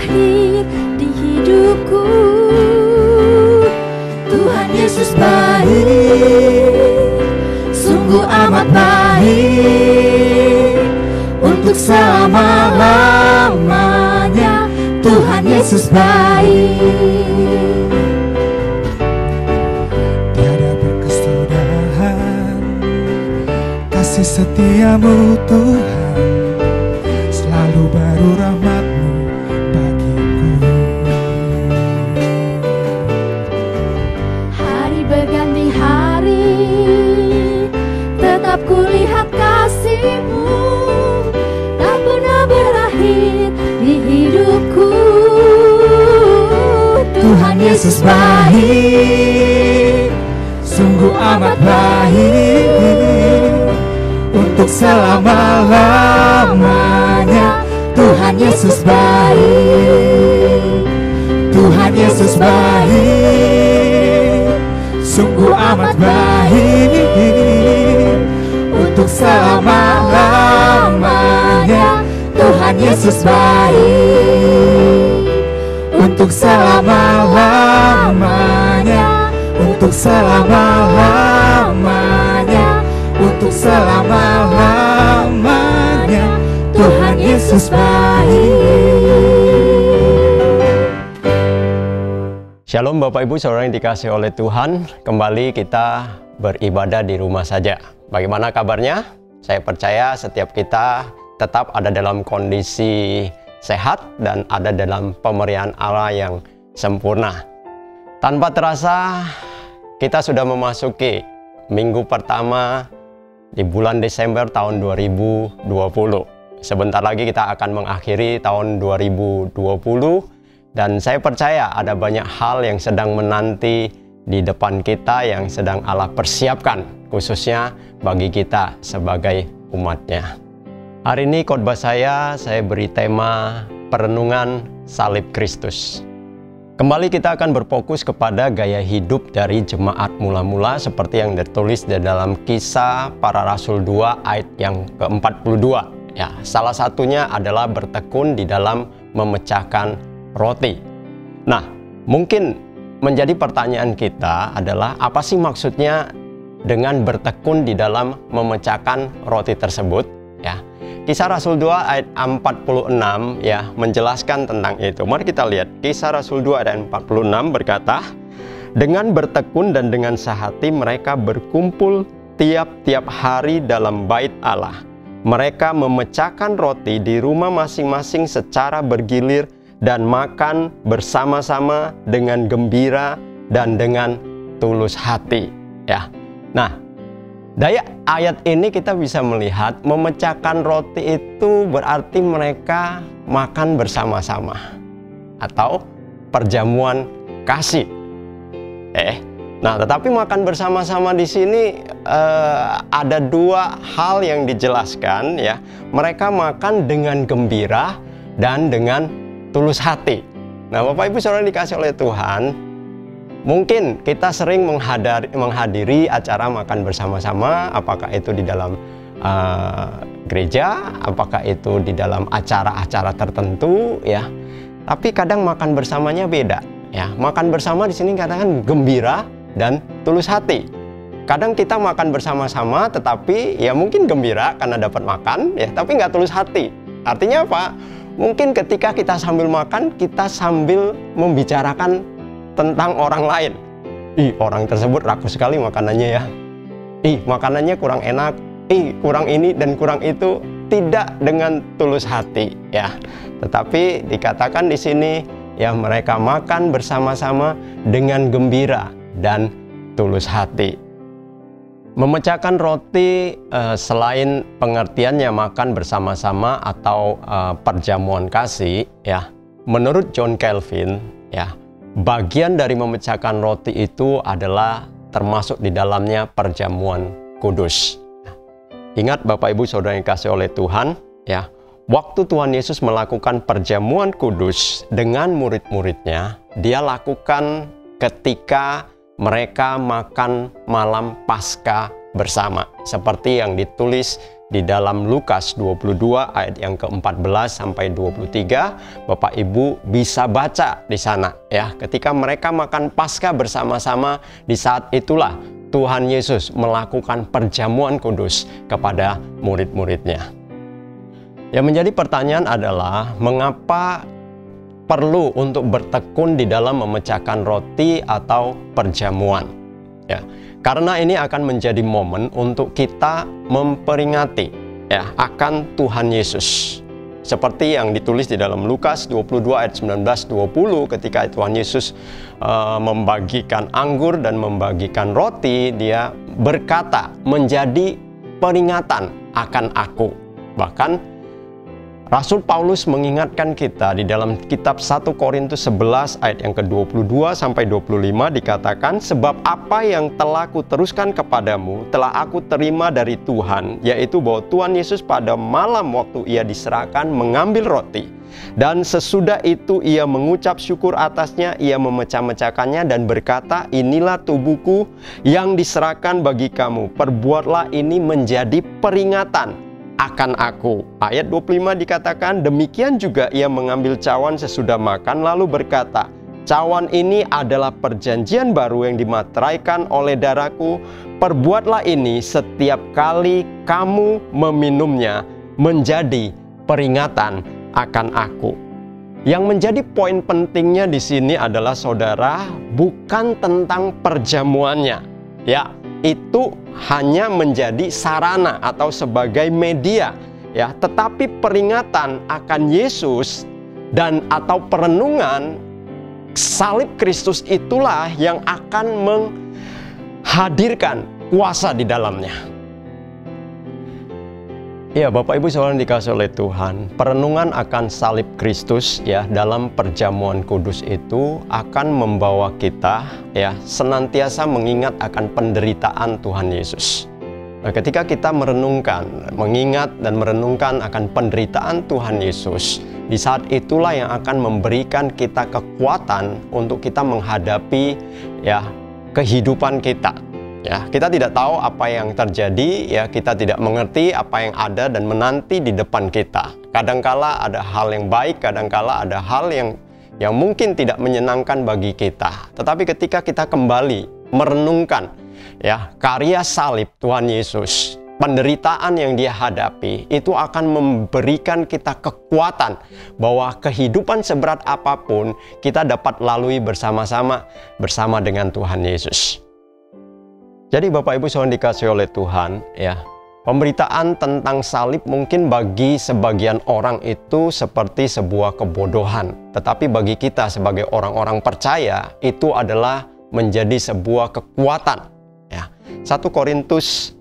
berakhir di hidupku. Tuhan Yesus baik, sungguh amat baik, untuk selama-lamanya. Tuhan Yesus baik. Tiada berkesudahan kasih setiamu Tuhan, selalu baru rahmat-Mu bagiku. Hari berganti hari, tetap kulihat kasih-Mu, tak pernah berakhir di hidupku. Tuhan Yesus baik, sungguh amat baik, untuk selama-lamanya. Tuhan Yesus baik, Tuhan Yesus baik, sungguh amat baik, untuk selama-lamanya. Tuhan Yesus baik, untuk selama-lamanya, untuk selama-lamanya, untuk selama-lamanya. Tuhan Yesus baik. Shalom Bapak Ibu Saudara yang dikasihi oleh Tuhan. Kembali kita beribadah di rumah saja. Bagaimana kabarnya? Saya percaya setiap kita tetap ada dalam kondisi sehat dan ada dalam pemeliharaan Allah yang sempurna. Tanpa terasa kita sudah memasuki minggu pertama di bulan Desember tahun 2020. Sebentar lagi kita akan mengakhiri tahun 2020 dan saya percaya ada banyak hal yang sedang menanti di depan kita yang sedang Allah persiapkan, khususnya bagi kita sebagai umatnya. Hari ini khotbah saya beri tema perenungan salib Kristus. Kembali kita akan berfokus kepada gaya hidup dari jemaat mula-mula seperti yang tertulis di dalam Kisah Para Rasul 2 ayat yang ke-42. Ya, salah satunya adalah bertekun di dalam memecahkan roti. Nah, mungkin menjadi pertanyaan kita adalah apa sih maksudnya dengan bertekun di dalam memecahkan roti tersebut? Ya. Kisah Rasul 2 ayat 46 ya menjelaskan tentang itu. Mari kita lihat Kisah Rasul 2 ayat 46 berkata, dengan bertekun dan dengan sehati mereka berkumpul tiap-tiap hari dalam bait Allah. Mereka memecahkan roti di rumah masing-masing secara bergilir dan makan bersama-sama dengan gembira dan dengan tulus hati. Ya. Nah, dari ayat ini kita bisa melihat memecahkan roti itu berarti mereka makan bersama-sama atau perjamuan kasih. Nah, tetapi makan bersama-sama di sini ada dua hal yang dijelaskan ya. Mereka makan dengan gembira dan dengan tulus hati. Nah, Bapak Ibu Saudara dikasih oleh Tuhan, mungkin kita sering menghadiri acara makan bersama-sama, apakah itu di dalam gereja, apakah itu di dalam acara-acara tertentu, ya. Tapi kadang makan bersamanya beda, ya. Makan bersama di sini katakan gembira dan tulus hati. Kadang kita makan bersama-sama, tetapi ya mungkin gembira karena dapat makan, ya. Tapi nggak tulus hati. Artinya apa? Mungkin ketika kita sambil makan, kita sambil membicarakan tentang orang lain. Ih, orang tersebut rakus sekali makanannya ya. Ih, makanannya kurang enak. Ih, kurang ini dan kurang itu. Tidak dengan tulus hati ya. Tetapi dikatakan di sini ya mereka makan bersama-sama dengan gembira dan tulus hati. Memecahkan roti selain pengertiannya makan bersama-sama atau perjamuan kasih ya. Menurut John Calvin ya, bagian dari memecahkan roti itu adalah termasuk di dalamnya perjamuan kudus. Ingat Bapak Ibu Saudara yang dikasihi oleh Tuhan, ya, waktu Tuhan Yesus melakukan perjamuan kudus dengan murid-muridnya, dia lakukan ketika mereka makan malam Paskah bersama. Seperti yang ditulis di dalam Lukas 22 ayat yang ke-14 sampai 23, Bapak Ibu bisa baca di sana ya. Ketika mereka makan Paskah bersama-sama, di saat itulah Tuhan Yesus melakukan perjamuan kudus kepada murid-muridnya. Yang menjadi pertanyaan adalah mengapa perlu untuk bertekun di dalam memecahkan roti atau perjamuan ya. Karena ini akan menjadi momen untuk kita memperingati ya akan Tuhan Yesus. Seperti yang ditulis di dalam Lukas 22 ayat 19-20, ketika Tuhan Yesus membagikan anggur dan membagikan roti, dia berkata, menjadi peringatan akan aku. Bahkan Rasul Paulus mengingatkan kita di dalam kitab 1 Korintus 11 ayat yang ke-22 sampai 25 dikatakan, sebab apa yang telah kuteruskan kepadamu telah aku terima dari Tuhan, yaitu bahwa Tuhan Yesus pada malam waktu ia diserahkan mengambil roti, dan sesudah itu ia mengucap syukur atasnya, ia memecah-mecahkannya dan berkata, inilah tubuhku yang diserahkan bagi kamu, perbuatlah ini menjadi peringatan akan aku. Ayat 25 dikatakan, demikian juga ia mengambil cawan sesudah makan lalu berkata, cawan ini adalah perjanjian baru yang dimateraikan oleh darahku, perbuatlah ini setiap kali kamu meminumnya menjadi peringatan akan aku. Yang menjadi poin pentingnya di sini adalah saudara, bukan tentang perjamuannya ya, itu hanya menjadi sarana atau sebagai media ya, tetapi peringatan akan Yesus dan atau perenungan salib Kristus itulah yang akan menghadirkan kuasa di dalamnya. Ya, Bapak Ibu Saudara dikasihi oleh Tuhan, perenungan akan salib Kristus ya dalam perjamuan kudus itu akan membawa kita ya senantiasa mengingat akan penderitaan Tuhan Yesus. Nah, ketika kita mengingat dan merenungkan akan penderitaan Tuhan Yesus, di saat itulah yang akan memberikan kita kekuatan untuk kita menghadapi ya kehidupan kita. Ya, kita tidak tahu apa yang terjadi, ya kita tidak mengerti apa yang ada dan menanti di depan kita. Kadangkala ada hal yang baik, kadangkala ada hal yang mungkin tidak menyenangkan bagi kita. Tetapi ketika kita kembali merenungkan ya karya salib Tuhan Yesus, penderitaan yang dia hadapi, itu akan memberikan kita kekuatan bahwa kehidupan seberat apapun kita dapat lalui bersama-sama dengan Tuhan Yesus. Jadi Bapak Ibu Saudara dikasihi oleh Tuhan ya, pemberitaan tentang salib mungkin bagi sebagian orang itu seperti sebuah kebodohan. Tetapi bagi kita sebagai orang-orang percaya itu adalah menjadi sebuah kekuatan ya. 1 Korintus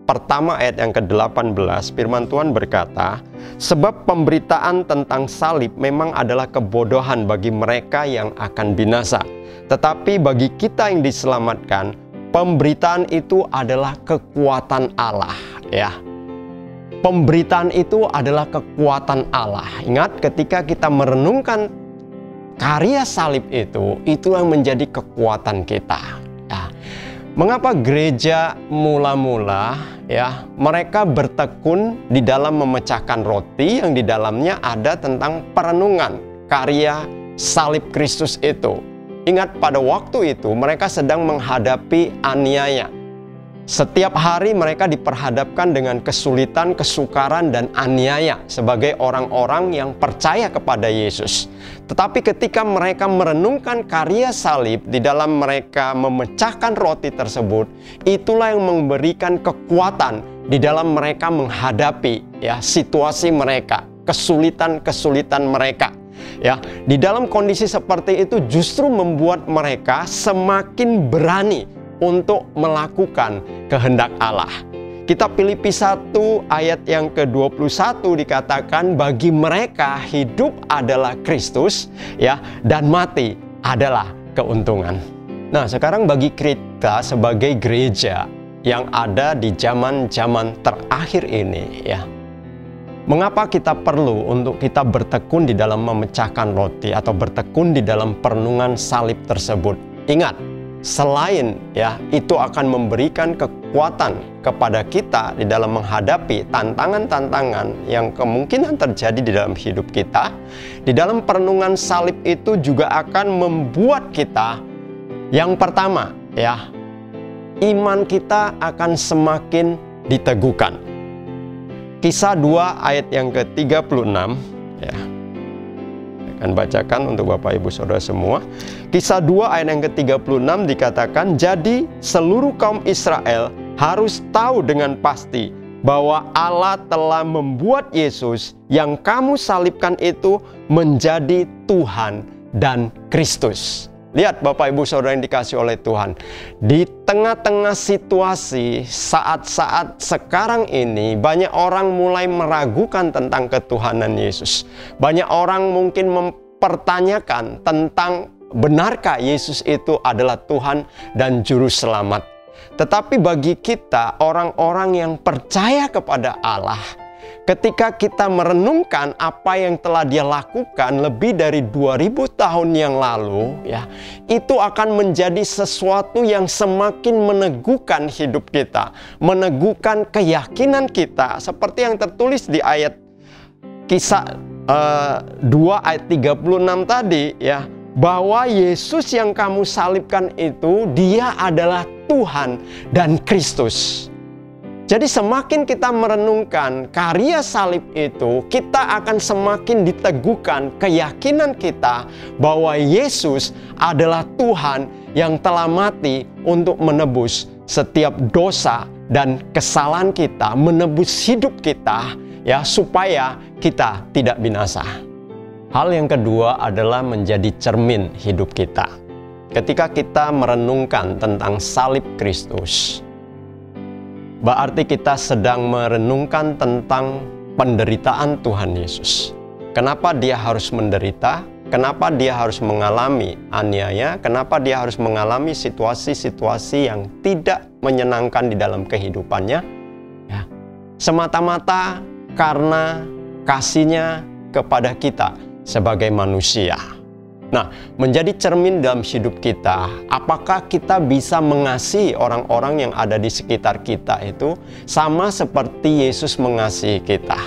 pertama ayat yang ke-18 firman Tuhan berkata, sebab pemberitaan tentang salib memang adalah kebodohan bagi mereka yang akan binasa, tetapi bagi kita yang diselamatkan pemberitaan itu adalah kekuatan Allah ya. Pemberitaan itu adalah kekuatan Allah. Ingat, ketika kita merenungkan karya salib itu yang menjadi kekuatan kita ya. Mengapa gereja mula-mula ya mereka bertekun di dalam memecahkan roti yang di dalamnya ada tentang perenungan karya salib Kristus itu? Ingat, pada waktu itu mereka sedang menghadapi aniaya. Setiap hari mereka diperhadapkan dengan kesulitan, kesukaran, dan aniaya sebagai orang-orang yang percaya kepada Yesus. Tetapi ketika mereka merenungkan karya salib di dalam mereka memecahkan roti tersebut, itulah yang memberikan kekuatan di dalam mereka menghadapi ya situasi mereka, kesulitan-kesulitan mereka. Ya, di dalam kondisi seperti itu justru membuat mereka semakin berani untuk melakukan kehendak Allah. Kitab Filipi 1 ayat yang ke-21 dikatakan, bagi mereka hidup adalah Kristus ya, dan mati adalah keuntungan. Nah, sekarang bagi kita sebagai gereja yang ada di zaman-zaman terakhir ini ya, mengapa kita perlu untuk kita bertekun di dalam memecahkan roti atau bertekun di dalam perenungan salib tersebut? Ingat, selain ya itu akan memberikan kekuatan kepada kita di dalam menghadapi tantangan-tantangan yang kemungkinan terjadi di dalam hidup kita, di dalam perenungan salib itu juga akan membuat kita, yang pertama ya, iman kita akan semakin diteguhkan. Kisah 2 ayat yang ke-36 ya. Akan bacakan untuk Bapak Ibu Saudara semua. Kisah 2 ayat yang ke-36 dikatakan, jadi seluruh kaum Israel harus tahu dengan pasti bahwa Allah telah membuat Yesus yang kamu salibkan itu menjadi Tuhan dan Kristus. Lihat Bapak Ibu Saudara yang dikasih oleh Tuhan, di tengah-tengah situasi saat-saat sekarang ini, banyak orang mulai meragukan tentang ketuhanan Yesus. Banyak orang mungkin mempertanyakan tentang benarkah Yesus itu adalah Tuhan dan Juru Selamat. Tetapi bagi kita, orang-orang yang percaya kepada Allah, ketika kita merenungkan apa yang telah Dia lakukan lebih dari 2000 tahun yang lalu, ya, itu akan menjadi sesuatu yang semakin meneguhkan hidup kita, meneguhkan keyakinan kita, seperti yang tertulis di ayat Kisah 2 ayat 36 tadi, ya, bahwa Yesus yang kamu salibkan itu, Dia adalah Tuhan dan Kristus. Jadi semakin kita merenungkan karya salib itu, kita akan semakin diteguhkan keyakinan kita bahwa Yesus adalah Tuhan yang telah mati untuk menebus setiap dosa dan kesalahan kita, menebus hidup kita, ya, supaya kita tidak binasa. Hal yang kedua adalah menjadi cermin hidup kita. Ketika kita merenungkan tentang salib Kristus, berarti kita sedang merenungkan tentang penderitaan Tuhan Yesus. Kenapa Dia harus menderita? Kenapa Dia harus mengalami aniaya? Kenapa Dia harus mengalami situasi-situasi yang tidak menyenangkan di dalam kehidupannya? Ya, semata-mata karena kasih-Nya kepada kita sebagai manusia. Nah, menjadi cermin dalam hidup kita, apakah kita bisa mengasihi orang-orang yang ada di sekitar kita itu sama seperti Yesus mengasihi kita?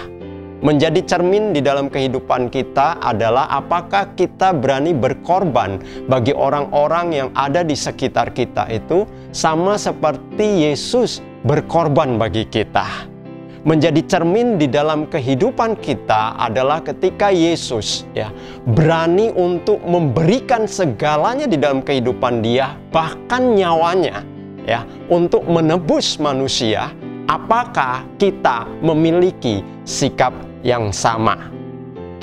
Menjadi cermin di dalam kehidupan kita adalah apakah kita berani berkorban bagi orang-orang yang ada di sekitar kita itu sama seperti Yesus berkorban bagi kita. Menjadi cermin di dalam kehidupan kita adalah ketika Yesus, ya, berani untuk memberikan segalanya di dalam kehidupan Dia, bahkan nyawanya, ya, untuk menebus manusia. Apakah kita memiliki sikap yang sama?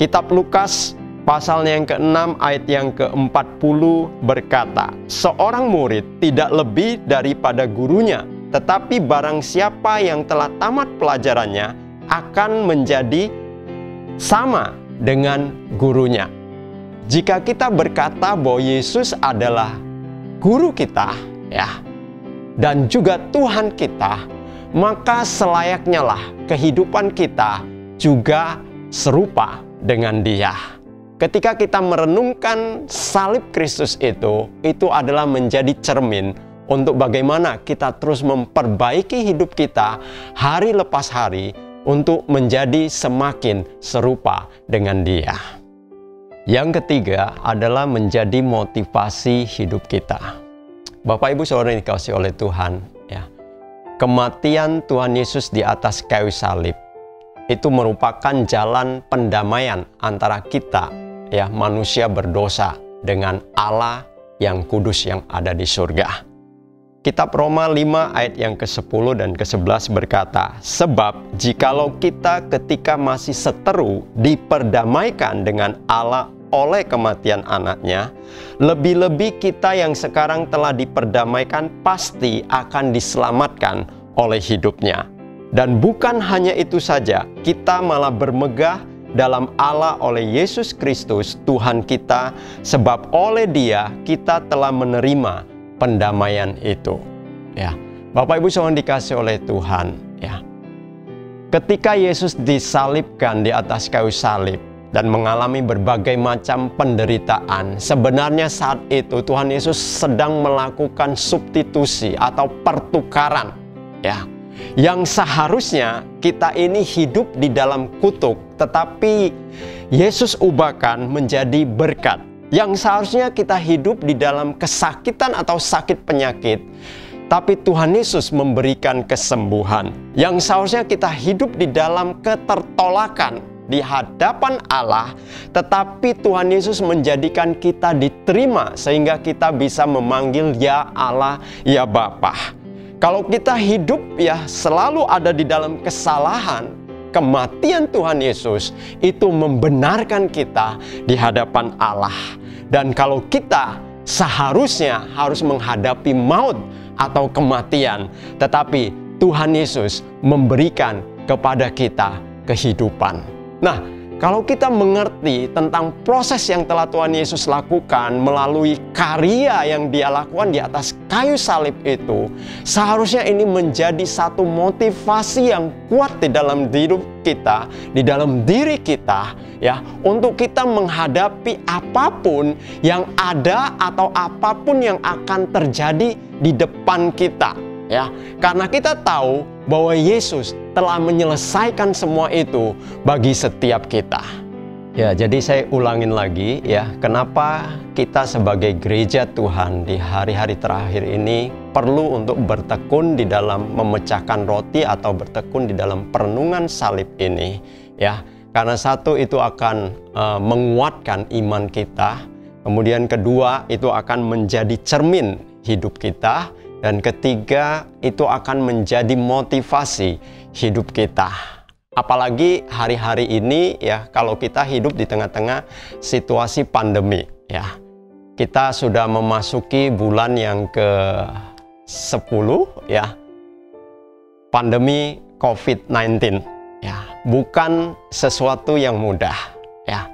Kitab Lukas pasalnya yang ke-6 ayat yang ke-40 berkata, seorang murid tidak lebih daripada gurunya, tetapi barang siapa yang telah tamat pelajarannya akan menjadi sama dengan gurunya. Jika kita berkata bahwa Yesus adalah guru kita, ya, dan juga Tuhan kita, maka selayaknya lah kehidupan kita juga serupa dengan Dia. Ketika kita merenungkan salib Kristus itu adalah menjadi cermin untuk bagaimana kita terus memperbaiki hidup kita hari lepas hari untuk menjadi semakin serupa dengan Dia. Yang ketiga adalah menjadi motivasi hidup kita. Bapak Ibu Saudara yang dikasihi oleh Tuhan, ya, kematian Tuhan Yesus di atas kayu salib itu merupakan jalan pendamaian antara kita, ya, manusia berdosa dengan Allah yang kudus yang ada di surga. Kitab Roma 5 ayat yang ke-10 dan ke-11 berkata, sebab jikalau kita ketika masih seteru diperdamaikan dengan Allah oleh kematian anaknya, lebih-lebih kita yang sekarang telah diperdamaikan pasti akan diselamatkan oleh hidupnya. Dan bukan hanya itu saja, kita malah bermegah dalam Allah oleh Yesus Kristus Tuhan kita, sebab oleh Dia kita telah menerima pendamaian itu. Ya, Bapak Ibu Saudara dikasih oleh Tuhan, ya. Ketika Yesus disalibkan di atas kayu salib, dan mengalami berbagai macam penderitaan, sebenarnya saat itu Tuhan Yesus sedang melakukan substitusi atau pertukaran, ya. Yang seharusnya kita ini hidup di dalam kutuk, tetapi Yesus ubahkan menjadi berkat. Yang seharusnya kita hidup di dalam kesakitan atau sakit penyakit, tapi Tuhan Yesus memberikan kesembuhan. Yang seharusnya kita hidup di dalam ketertolakan di hadapan Allah, tetapi Tuhan Yesus menjadikan kita diterima sehingga kita bisa memanggil ya Allah, ya Bapa. Kalau kita hidup ya selalu ada di dalam kesalahan, kematian Tuhan Yesus itu membenarkan kita di hadapan Allah. Dan kalau kita seharusnya harus menghadapi maut atau kematian, tetapi Tuhan Yesus memberikan kepada kita kehidupan. Nah, kalau kita mengerti tentang proses yang telah Tuhan Yesus lakukan melalui karya yang Dia lakukan di atas kayu salib itu, seharusnya ini menjadi satu motivasi yang kuat di dalam hidup kita, di dalam diri kita, ya, untuk kita menghadapi apapun yang ada atau apapun yang akan terjadi di depan kita. Ya, karena kita tahu bahwa Yesus telah menyelesaikan semua itu bagi setiap kita. Ya, jadi saya ulangin lagi ya, kenapa kita sebagai gereja Tuhan di hari-hari terakhir ini perlu untuk bertekun di dalam memecahkan roti atau bertekun di dalam perenungan salib ini, ya. Karena satu, itu akan menguatkan iman kita. Kemudian kedua, itu akan menjadi cermin hidup kita. Dan ketiga, itu akan menjadi motivasi hidup kita. Apalagi hari-hari ini ya, kalau kita hidup di tengah-tengah situasi pandemi ya. Kita sudah memasuki bulan yang ke-10 ya. Pandemi COVID-19 ya, bukan sesuatu yang mudah ya.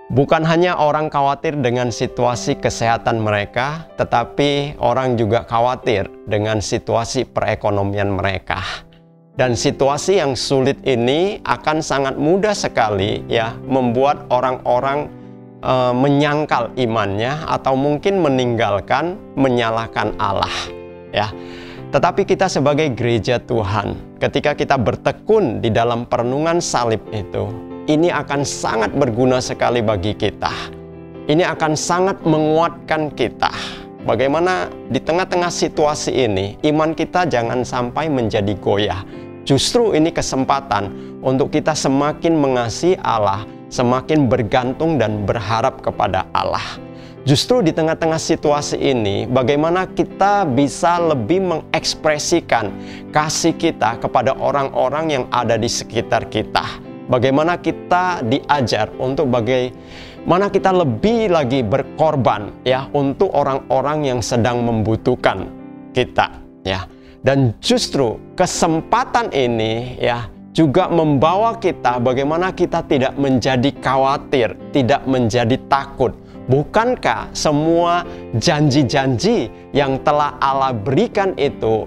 Bukan hanya orang khawatir dengan situasi kesehatan mereka, tetapi orang juga khawatir dengan situasi perekonomian mereka. Dan situasi yang sulit ini akan sangat mudah sekali ya membuat orang-orang menyangkal imannya atau mungkin meninggalkan, menyalahkan Allah ya. Tetapi kita sebagai gereja Tuhan, ketika kita bertekun di dalam perenungan salib itu, ini akan sangat berguna sekali bagi kita. Ini akan sangat menguatkan kita. Bagaimana di tengah-tengah situasi ini, iman kita jangan sampai menjadi goyah. Justru ini kesempatan untuk kita semakin mengasihi Allah, semakin bergantung dan berharap kepada Allah. Justru di tengah-tengah situasi ini, bagaimana kita bisa lebih mengekspresikan kasih kita kepada orang-orang yang ada di sekitar kita. Bagaimana kita diajar untuk bagaimana kita lebih lagi berkorban ya untuk orang-orang yang sedang membutuhkan kita ya. Dan justru kesempatan ini ya juga membawa kita bagaimana kita tidak menjadi khawatir, tidak menjadi takut. Bukankah semua janji-janji yang telah Allah berikan itu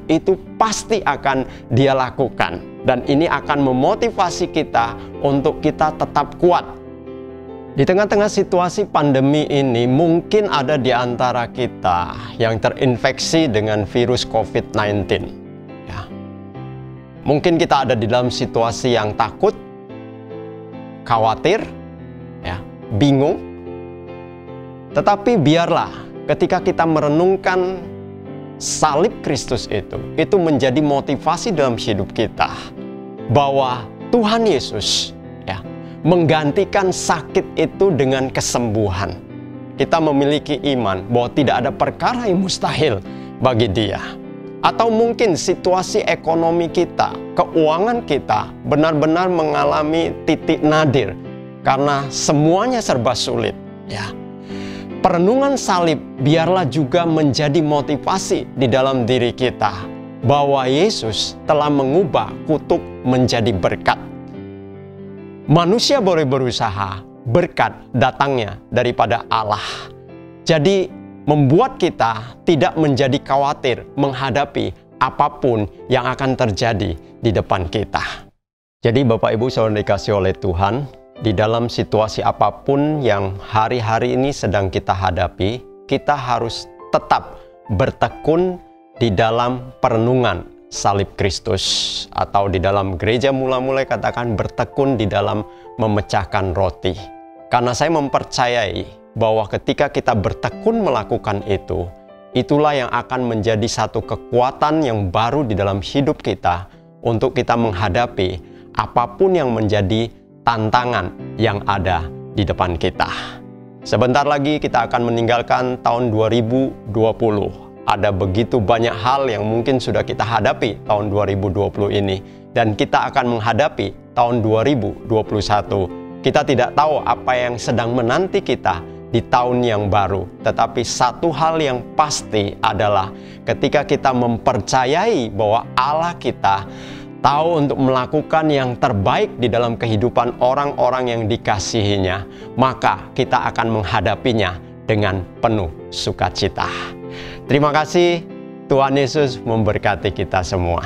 pasti akan Dia lakukan. Dan ini akan memotivasi kita untuk kita tetap kuat. Di tengah-tengah situasi pandemi ini, mungkin ada di antara kita yang terinfeksi dengan virus COVID-19. Ya. Mungkin kita ada di dalam situasi yang takut, khawatir, ya, bingung. Tetapi biarlah ketika kita merenungkan salib Kristus itu menjadi motivasi dalam hidup kita bahwa Tuhan Yesus ya menggantikan sakit itu dengan kesembuhan. Kita memiliki iman bahwa tidak ada perkara yang mustahil bagi Dia. Atau mungkin situasi ekonomi kita, keuangan kita benar-benar mengalami titik nadir karena semuanya serba sulit ya. Perenungan salib biarlah juga menjadi motivasi di dalam diri kita bahwa Yesus telah mengubah kutuk menjadi berkat. Manusia boleh berusaha, berkat datangnya daripada Allah. Jadi membuat kita tidak menjadi khawatir menghadapi apapun yang akan terjadi di depan kita. Jadi Bapak Ibu saudara dikasihi oleh Tuhan, di dalam situasi apapun yang hari-hari ini sedang kita hadapi, kita harus tetap bertekun di dalam perenungan salib Kristus, atau di dalam gereja mula-mula katakan bertekun di dalam memecahkan roti. Karena saya mempercayai bahwa ketika kita bertekun melakukan itu, itulah yang akan menjadi satu kekuatan yang baru di dalam hidup kita untuk kita menghadapi apapun yang menjadi tantangan yang ada di depan kita. Sebentar lagi kita akan meninggalkan tahun 2020. Ada begitu banyak hal yang mungkin sudah kita hadapi tahun 2020 ini, dan kita akan menghadapi tahun 2021. Kita tidak tahu apa yang sedang menanti kita di tahun yang baru. Tetapi satu hal yang pasti adalah ketika kita mempercayai bahwa Allah kita tahu untuk melakukan yang terbaik di dalam kehidupan orang-orang yang dikasihinya, maka kita akan menghadapinya dengan penuh sukacita. Terima kasih. Tuhan Yesus memberkati kita semua.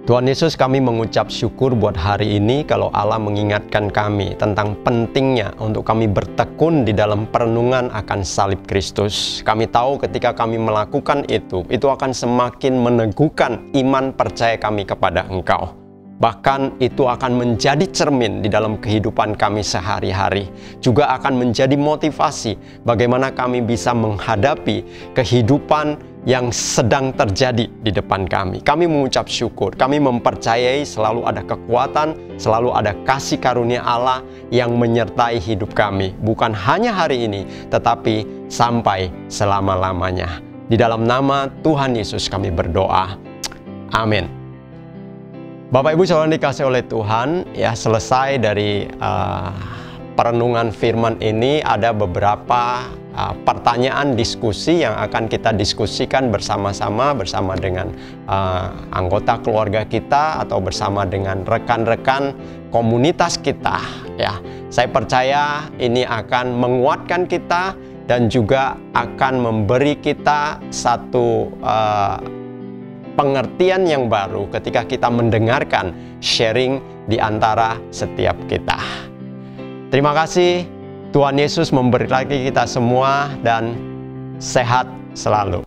Tuhan Yesus, kami mengucap syukur buat hari ini kalau Allah mengingatkan kami tentang pentingnya untuk kami bertekun di dalam perenungan akan salib Kristus. Kami tahu ketika kami melakukan itu akan semakin meneguhkan iman percaya kami kepada Engkau. Bahkan itu akan menjadi cermin di dalam kehidupan kami sehari-hari. Juga akan menjadi motivasi bagaimana kami bisa menghadapi kehidupan yang sedang terjadi di depan kami. Kami mengucap syukur, kami mempercayai selalu ada kekuatan, selalu ada kasih karunia Allah yang menyertai hidup kami. Bukan hanya hari ini, tetapi sampai selama-lamanya. Di dalam nama Tuhan Yesus kami berdoa. Amin. Bapak Ibu Saudara dikasih oleh Tuhan, ya, selesai dari perenungan firman ini, ada beberapa pertanyaan diskusi yang akan kita diskusikan bersama-sama dengan anggota keluarga kita atau bersama dengan rekan-rekan komunitas kita. Ya, saya percaya ini akan menguatkan kita dan juga akan memberi kita satu pengertian yang baru ketika kita mendengarkan sharing di antara setiap kita. Terima kasih. Tuhan Yesus memberkati kita semua dan sehat selalu.